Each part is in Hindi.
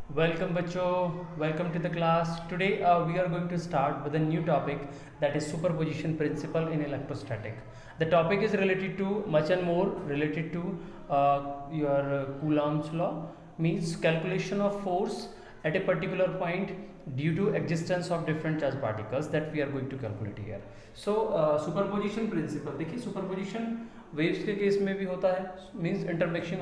Welcome bachcho, welcome to the class. Today we are going to start with a new topic, that is superposition principle in electrostatic. The topic is related to much and more related to your Coulomb's law, means calculation of force at a particular point due to existence of different charge particles that we are going to calculate here. So superposition principle, देखिए superposition वेव्स के केस में भी होता है, means intermixing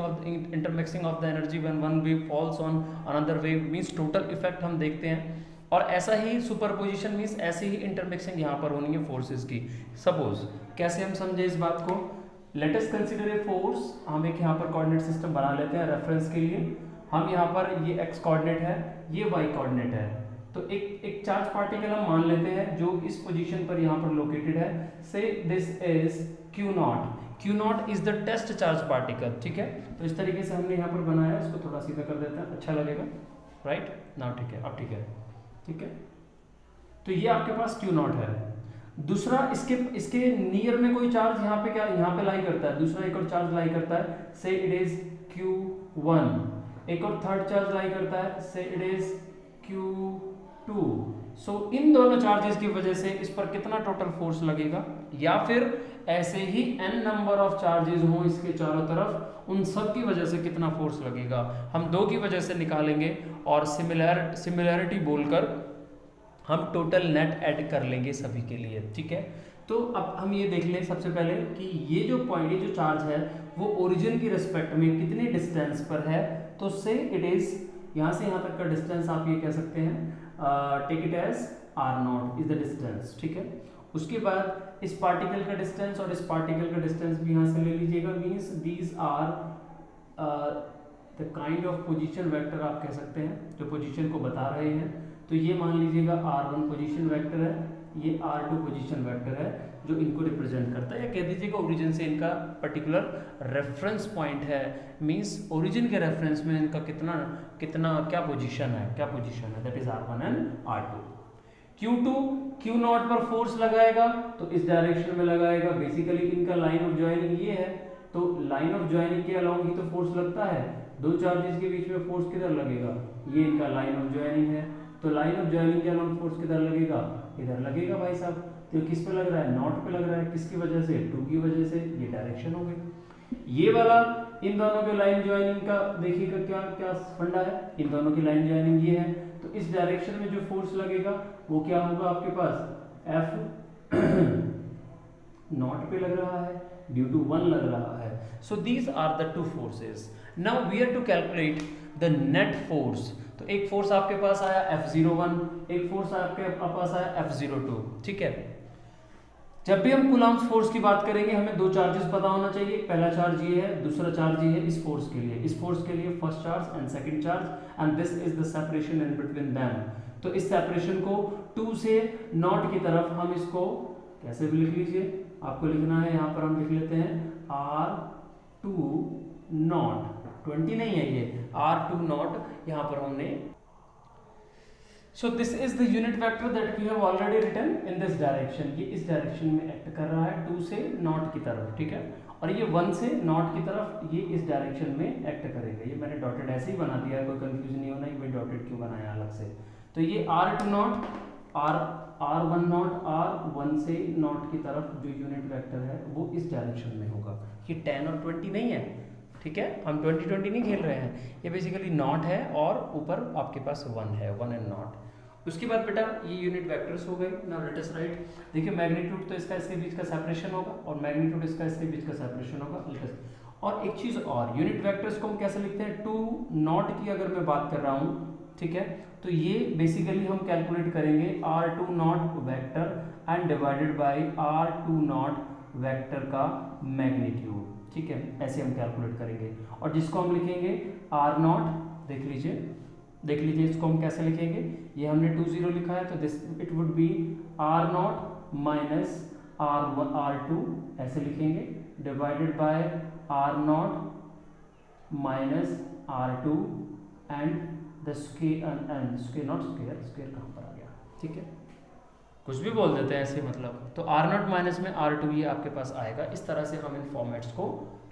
of the energy when one wave falls on another wave, means total effect हम देखते हैं। और ऐसा ही सुपरपोजिशन मीन्स ऐसे ही इंटरमिक्सिंग यहाँ पर होनी है फोर्सेस की। सपोज कैसे हम समझे इस बात को, let us consider a force. हम एक यहाँ पर कोऑर्डिनेट सिस्टम बना लेते हैं रेफरेंस के लिए। हम यहाँ पर ये एक्स कोऑर्डिनेट है, ये वाई कोऑर्डिनेट है। तो एक चार्ज पार्टिकल हम मान लेते हैं जो इस पोजीशन पर यहाँ पर लोकेटेड है। Say this is Q naught. Q naught is the test charge particle, ठीक है। तो इस तरीके से हमने यहाँ पर बनाया, इसको थोड़ा सीधा कर देते हैं, अच्छा लगेगा, राइट नाउ, ठीक है, अब ठीक है, ठीक है। तो ये आपके पास क्यू नॉट है। दूसरा इसके नियर में कोई चार्ज यहाँ पे यहाँ पे लाई करता है, दूसरा एक और चार्ज लाई करता है, से इट इज Q1। एक और थर्ड चार्ज लाई करता है, से इट इज Q2। सो इन दोनों चार्जेस की वजह से इस पर कितना टोटल फोर्स लगेगा, या फिर ऐसे ही n नंबर ऑफ चार्जेस हों इसके चारों तरफ, उन सब की वजह से कितना फोर्स लगेगा, हम दो की वजह से निकालेंगे और सिमिलैरिटी बोलकर हम टोटल नेट ऐड कर लेंगे सभी के लिए, ठीक है। तो अब हम ये देख लें सबसे पहले कि ये जो पॉइंट, ये जो चार्ज है वो ओरिजिन की रिस्पेक्ट में कितने डिस्टेंस पर है। तो से इट इज, यहाँ से यहाँ तक का डिस्टेंस आप ये कह सकते हैं, take it as r0 is the distance, ठीक है। उसके बाद इस पार्टिकल का डिस्टेंस और इस पार्टिकल का डिस्टेंस भी यहाँ से ले लीजिएगा, means these are the kind of position vector आप कह सकते हैं जो पोजीशन को बता रहे हैं। तो ये मान लीजिएगा r1 पोजीशन वेक्टर है, ये r2 पोजीशन वेक्टर है जो इनको रिप्रेजेंट करता है, या कह दीजिएगा ओरिजिन से इनका पर्टिकुलर रेफरेंस पॉइंट है, मींस ओरिजिन के रेफरेंस में इनका कितना क्या पोजीशन है, that is r1 and r2। Q2 Q0 पर फोर्स लगाएगा तो इस डायरेक्शन में लगाएगा, बेसिकली इनका लाइन ऑफ ज्वाइनिंग ये है, तो लाइन ऑफ ज्वाइनिंग के अलोंग ही तो फोर्स लगता है। दो चार्जेस के बीच में फोर्स किधर लगेगा, ये इनका लाइन ऑफ ज्वाइनिंग है, तो लाइन ऑफ ज्वाइनिंग के अलोंग फोर्स किधर लगेगा, इधर लगेगा भाई साहब। तो किस पे लग रहा है, नॉट पे लग रहा है, किसकी वजह से, 2 की वजह से, ये डायरेक्शन हो गई। ये वाला इन दोनों के लाइन ज्वाइनिंग का देखिएगा क्या क्या फंडा है, इन दोनों की लाइन ज्वाइनिंग ये है, तो इस डायरेक्शन में जो फोर्स लगेगा वो क्या होगा आपके पास, F नॉट पे लग रहा है, ड्यू टू 1 लग रहा है। So these are the two forces. Now we are to calculate the net force. तो एक फोर्स आपके पास आया F01, एक फोर्स आपके पास आया F02, ठीक है। जब भी हम कूलम्ब्स फोर्स की बात करेंगे हमें दो चार्जेस पता होना चाहिए, पहला चार्ज ये है, दूसरा चार्ज ये है इस फोर्स के लिए, इस फोर्स के लिए first charge and second charge, and this is the separation in between them. तो इस सेपरेशन को 2 से नॉट की तरफ हम इसको कैसे भी लिख लीजिए, आपको लिखना है यहाँ पर हम लिख लेते हैं R2 नॉट, 20 नहीं है ये, R2 नॉट यहाँ पर हमने। So this is the unit vector that we have already written in this direction। ये इस डायरेक्शन में एक्ट कर रहा है 2 से नॉट की तरफ, ठीक है, और ये 1 से नॉट की तरफ ये इस डायरेक्शन में एक्ट करेगा। ये मैंने डॉटेड ऐसे ही बना दिया है, कोई कंफ्यूजन नहीं होना कि भाई डॉटेड क्यों बनाया अलग से। तो ये R2 not, R1 not, R1 से नॉट की तरफ जो यूनिट वेक्टर है वो इस डायरेक्शन में होगा। ये 10 और 20 नहीं है, ठीक है, हम 20-20 नहीं खेल रहे हैं, ये बेसिकली नॉट है और ऊपर आपके पास 1 है, 1 एंड नॉट। उसके बाद बेटा ये यूनिट वेक्टर्स हो गए। नाउ लेट अस राइट, देखिए मैग्नीट्यूड तो इसका इसके बीच का सेपरेशन होगा और मैग्नीट्यूड इसका इसके बीच का सेपरेशन होगा, लेट अस। और एक चीज और, यूनिट वेक्टर्स को हम कैसे लिखते हैं, 2 नॉट की अगर मैं बात कर रहा हूँ, ठीक है, तो ये बेसिकली हम कैलकुलेट करेंगे R2 not vector and divided by R2 not vector का मैग्नीट्यूड, ठीक है, ऐसे हम कैलकुलेट करेंगे। और जिसको हम लिखेंगे R नॉट, देख लीजिए इसको हम कैसे लिखेंगे, ये हमने 20 लिखा है, तो this it would B R not minus R2 ऐसे लिखेंगे, divided by R not minus R2 and the square not square कहाँ पर आ गया, ठीक है, कुछ भी बोल देते हैं ऐसे, मतलब तो R नॉट माइनस में R2 ये आपके पास आएगा। इस तरह से हम इन फॉर्मेट्स को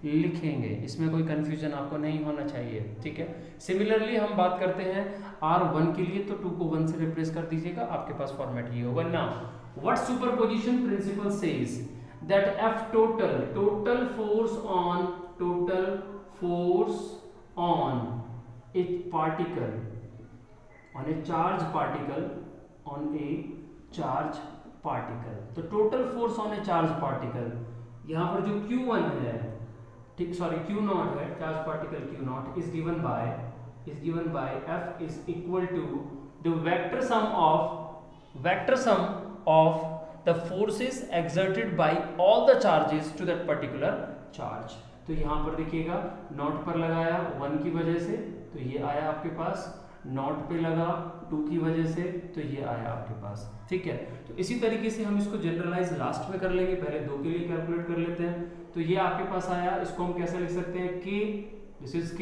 लिखेंगे। इसमें कोई कंफ्यूजन आपको नहीं होना चाहिए, ठीक है। सिमिलरली हम बात करते हैं R1 के लिए, तो 2 को 1 से रिप्लेस कर दीजिएगा, आपके पास फॉर्मेट ये होगा। Now what superposition principle says that F total force on a particle on a charge particle, तो total force on a charge particle, यहाँ पर जो Q1 है, ठीक, सॉरी Q0 है, charge particle Q0 is given by F is equal to the vector sum of the forces exerted by all the charges to that particular charge. तो यहाँ पर देखिएगा नॉट पर लगाया 1 की वजह से, तो ये आया आपके पास, नॉट पे लगा 2 की वजह से, तो ये आया आपके पास, ठीक है। तो इसी तरीके से हम इसको जनरलाइज लास्ट में कर लेंगे, पहले 2 के लिए कैलकुलेट कर लेते हैं। तो ये आपके पास आया, इसको हम कैसे लिख सकते हैं, K, this is K,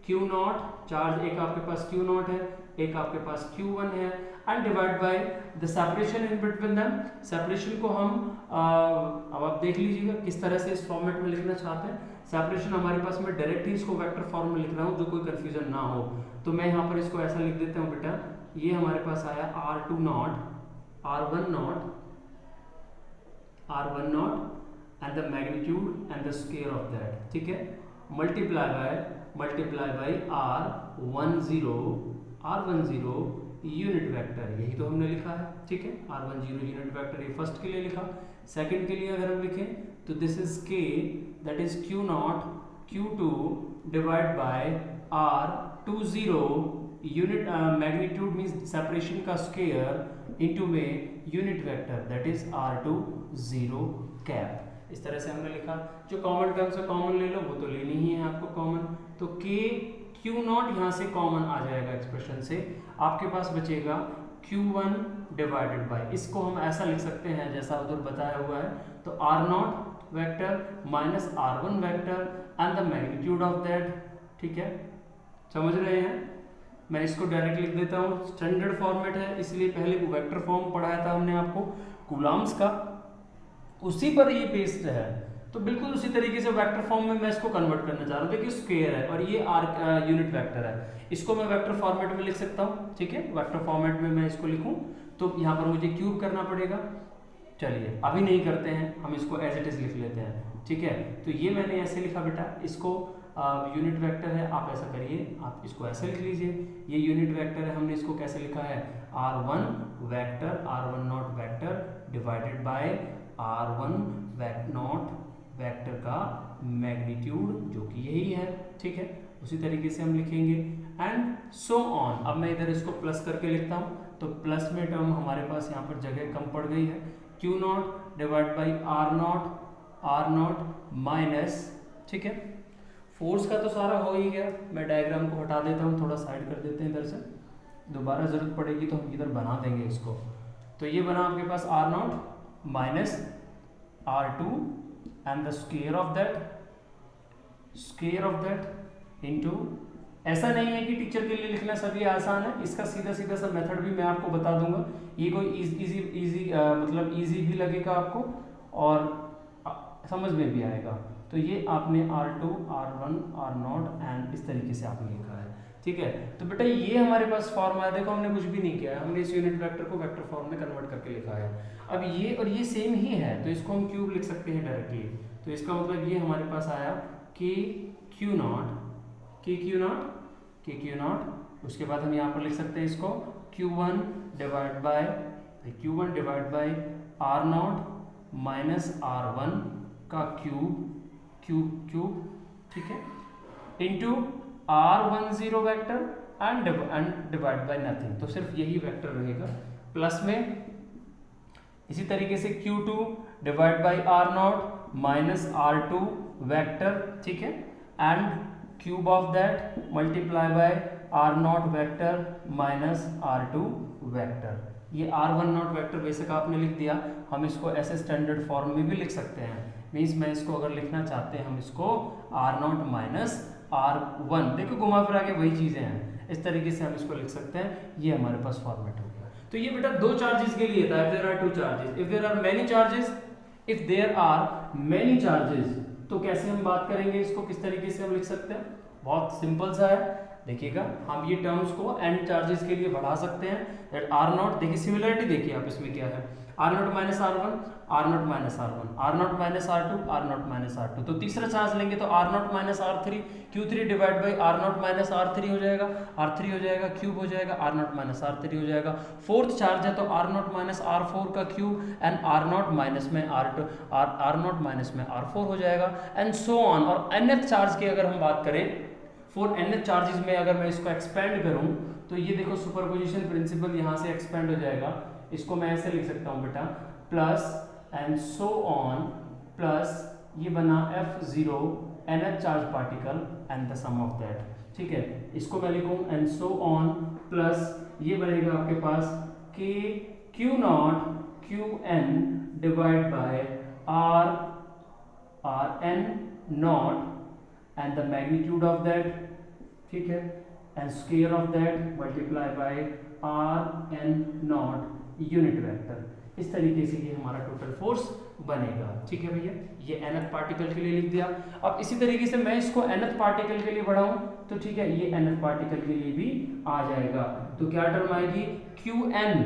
Q0, charge एक आपके पास Q0 है, एक आपके पास Q1 है, and divide by the separation in between them. Separation को हम अब आप देख लीजिएगा किस तरह से इस फॉर्मेट में लिखना चाहते हैं। सेपरेशन हमारे पास, मैं डायरेक्ट ही इसको वेक्टर फॉर्म में लिख रहा हूँ, जो कोई कंफ्यूजन ना हो, तो मैं यहाँ पर इसको ऐसा लिख देता हूँ बेटा, ये हमारे पास आया R1 not and the magnitude and the square of that, ठीक है, multiply by R10 unit vector, यही तो हमने लिखा है, ठीक है। R10 यूनिट वेक्टर ये फर्स्ट के लिए लिखा। सेकंड के लिए अगर हम लिखें तो this is K, that is Q0 Q2 divide by R20 unit magnitude means separation का स्क्वायर इनटू में unit vector, that is R20 cap. इस तरह से हमने लिखा। जो कॉमन टर्म से कॉमन ले लो, वो तो लेनी ही है आपको कॉमन, तो K Q0 यहाँ से कॉमन आ जाएगा एक्सप्रेशन से, आपके पास बचेगा Q1 डिवाइडेड बाय, इसको हम ऐसा लिख सकते हैं जैसा उधर बताया हुआ है, तो R0 vector minus R1 vector and the magnitude of that, ठीक है, समझ रहे हैं। मैं इसको डायरेक्ट लिख देता हूँ, स्टैंडर्ड फॉर्मेट है, इसलिए पहले वो वेक्टर फॉर्म पढ़ाया था हमने आपको कूलम्ब्स का, उसी पर ये बेस्ड है, तो बिल्कुल उसी तरीके से वेक्टर फॉर्म में मैं इसको कन्वर्ट करना चाह रहा हूँ। देखिए स्क्वायर है और ये यूनिट वेक्टर है, इसको मैं वेक्टर फॉर्मेट में लिख सकता हूँ, ठीक है। वेक्टर फॉर्मेट में मैं इसको लिखूँ तो यहाँ पर मुझे क्यूब करना पड़ेगा। चलिए अभी नहीं करते हैं, हम इसको एज इट इज लिख लेते हैं, ठीक है। तो ये मैंने ऐसे लिखा बेटा, इसको यूनिट वेक्टर है, आप ऐसा करिए, आप इसको ऐसे लिख लीजिए, ये यूनिट वेक्टर है, हमने इसको कैसे लिखा है, R1 vector R1 not vector divided bye R1 not vector का मैग्नीट्यूड, जो कि यही है, ठीक है। उसी तरीके से हम लिखेंगे एंड सो ऑन। अब मैं इधर इसको प्लस करके लिखता हूँ, तो प्लस में टर्म हमारे पास यहाँ पर जगह कम पड़ गई है, Q0 divide by R0 minus, ठीक है। फोर्स का तो सारा हो ही गया, मैं डायग्राम को हटा देता हूँ, थोड़ा साइड कर देते हैं इधर से, दोबारा ज़रूरत पड़ेगी तो हम इधर बना देंगे इसको। तो ये बना आपके पास R0 minus R2 and the square of that into, ऐसा नहीं है कि टीचर के लिए लिखना सभी आसान है, इसका सीधा सीधा सा मेथड भी मैं आपको बता दूंगा, ये कोई इजी मतलब इजी भी लगेगा आपको और समझ में भी आएगा। तो ये आपने R2 R1 R0 एंड इस तरीके से आपने लिखा है, ठीक है। तो बेटा ये हमारे पास फॉर्म है, देखो हमने कुछ भी नहीं किया है, हमने इस यूनिट वेक्टर को वेक्टर फॉर्म में कन्वर्ट करके लिखा है। अब ये और ये सेम ही है, तो इसको हम क्यूब लिख सकते हैं डायरेक्टली, तो इसका मतलब ये हमारे पास आया K Q0, उसके बाद हम यहाँ पर लिख सकते हैं इसको Q1 divide by R0 minus R1 का क्यूब, ठीक है, into R10 vector and divide by nothing, तो सिर्फ यही वेक्टर रहेगा प्लस में। इसी तरीके से Q2 divide by R0 minus R2 vector, ठीक है, and cube of that multiply bye R0 vector minus R2 vector. ये R1 नॉट वेक्टर बेसिक आपने लिख दिया, हम इसको ऐसे स्टैंडर्ड फॉर्म में भी लिख सकते हैं, मीन्स मैं इसको अगर लिखना चाहते हैं हम इसको R0 माइनस R1, देखो घुमा फिरा के वही चीज़ें हैं, इस तरीके से हम इसको लिख सकते हैं, ये हमारे पास फॉर्मेट हो गया। तो ये बेटा दो चार्जेस के लिए था, if there are two charges, if there are many charges तो कैसे हम बात करेंगे इसको, किस तरीके से हम लिख सकते हैं, बहुत सिंपल सा है। देखिएगा हम ये टर्म्स को n चार्जेस के लिए बढ़ा सकते हैं, दैट आर नॉट, देखिए सिमिलरिटी देखिए आप इसमें क्या है, R naught minus R one, R naught minus R one, R naught minus R two, are naught minus R two. तो तीसरा चार्ज लेंगे तो are naught minus R three, Q three divide by R naught minus R three हो जाएगा, आर थ्री हो जाएगा, क्यूब हो जाएगा, R naught minus R three हो जाएगा। फोर्थ चार्ज है तो are naught minus r four का cube and r naught minus में r two, are naught minus में आर फोर हो जाएगा एंड सो ऑन। और nth चार्ज की अगर हम बात करें, फॉर nth चार्जेस में अगर मैं इसको एक्सपेंड करूं तो ये देखो सुपरपोजिशन प्रिंसिपल यहाँ से एक्सपेंड हो जाएगा, इसको मैं ऐसे लिख सकता हूँ बेटा, plus and so on, plus ये बना f0 nth charge particle and the sum of that, ठीक है। इसको मैं लिखूँ एंड सो ऑन, प्लस ये बनेगा आपके पास k q not q n divide by r n not and the magnitude of that, ठीक है, and square of that multiply by r n naught unit vector। इस तरीके से ये हमारा टोटल फोर्स बनेगा, ठीक है भैया। ये nth पार्टिकल के लिए लिख दिया। अब इसी तरीके से मैं इसको nth पार्टिकल के लिए बढ़ाऊं तो ठीक है, ये nth पार्टिकल के लिए भी आ जाएगा। तो क्या टर्म आएगी, qn,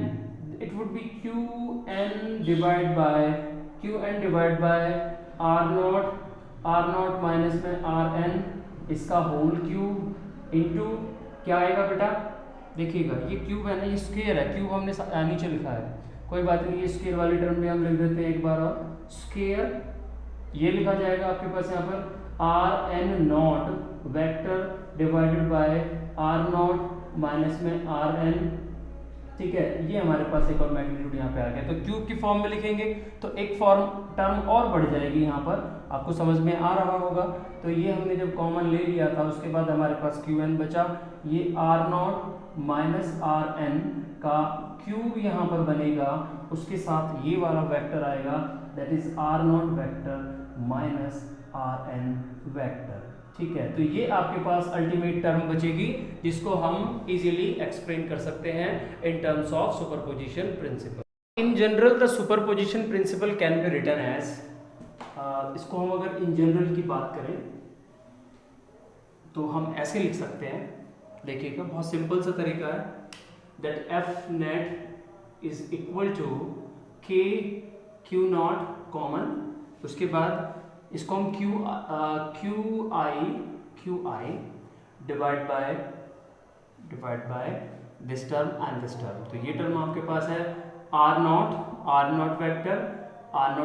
it would be qn divide by R naught minus में आर एन, इसका होल क्यूब इंटू क्या आएगा बेटा, देखिएगा ये क्यूब है ना, ये स्क्वायर है, क्यूब हमने नीचे लिखा है, कोई बात नहीं, ये स्क्वायर वाली टर्म में हम लिख देते हैं एक बार और, स्क्वायर ये लिखा जाएगा आपके पास यहाँ पर R N naught vector divided by R naught minus में आर एन, ठीक है। ये हमारे पास एक और मैग्नीट्यूड यहाँ पे आ गया। तो क्यूब की फॉर्म में लिखेंगे तो एक फॉर्म टर्म और बढ़ जाएगी यहाँ पर, आपको समझ में आ रहा होगा। तो ये हमने जब कॉमन ले लिया था उसके बाद हमारे पास क्यू एन बचा, ये R naught minus R N का क्यूब यहाँ पर बनेगा, उसके साथ ये वाला वेक्टर आएगा that is R naught vector minus R N vector, ठीक है। तो ये आपके पास अल्टीमेट टर्म बचेगी जिसको हम इजीली एक्सप्लेन कर सकते हैं in terms of superposition principle. In general the superposition principle can be written as, इसको हम अगर इन जनरल की बात करें तो हम ऐसे लिख सकते हैं, देखिएगा बहुत सिंपल सा तरीका है, that F net is equal to K Q naught common, उसके बाद इसको हम Q I divide by this term and this term. तो ये टर्म आपके पास है R naught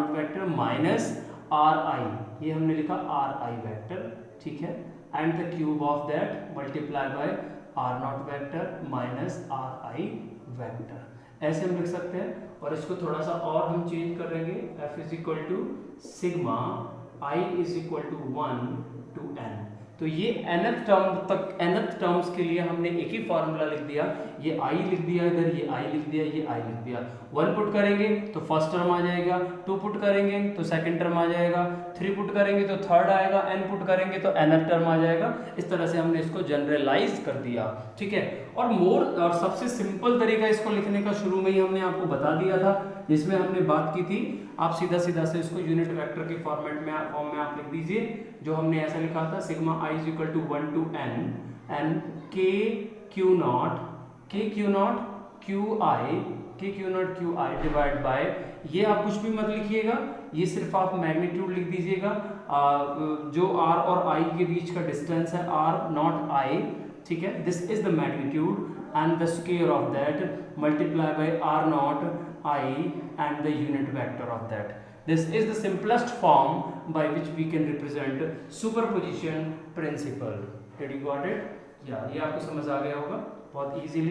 vector minus R I, ये हमने लिखा आर आई वेक्टर, ठीक है, and the cube of that multiply by R naught vector minus R I vector, ऐसे हम लिख सकते हैं। और इसको थोड़ा सा और हम चेंज कर देंगे, F is equal to sigma I is equal to 1 to n। तो ये nth टर्म तक, nth टर्म्स के लिए हमने एक ही फॉर्मूला लिख दिया, ये I लिख दिया इधर, ये I लिख दिया, ये I लिख दिया। 1 पुट करेंगे तो फर्स्ट टर्म आ जाएगा, 2 पुट करेंगे तो सेकंड टर्म आ जाएगा, 3 पुट करेंगे तो थर्ड आएगा, n पुट करेंगे तो nth टर्म आ जाएगा। इस तरह से हमने इसको जनरलाइज कर दिया, ठीक है। और सबसे सिंपल तरीका इसको लिखने का शुरू में ही हमने आपको बता दिया था, जिसमें हमने बात की थी, आप सीधा से इसको यूनिट वेक्टर के फॉर्म में आप लिख दीजिए, जो हमने ऐसा लिखा था, sigma i is equal to 1 to n and k Q naught q I divide by, ये आप कुछ भी मत लिखिएगा, ये सिर्फ आप मैग्नीट्यूड लिख दीजिएगा, जो r और i के बीच का डिस्टेंस है, r नॉट i, ठीक है, this is the magnitude and the square of that multiply by r naught I and the unit vector of that. This is the simplest form by which we can represent superposition principle. Did you got it? Yeah, ये आपको समझ आ गया होगा बहुत easily.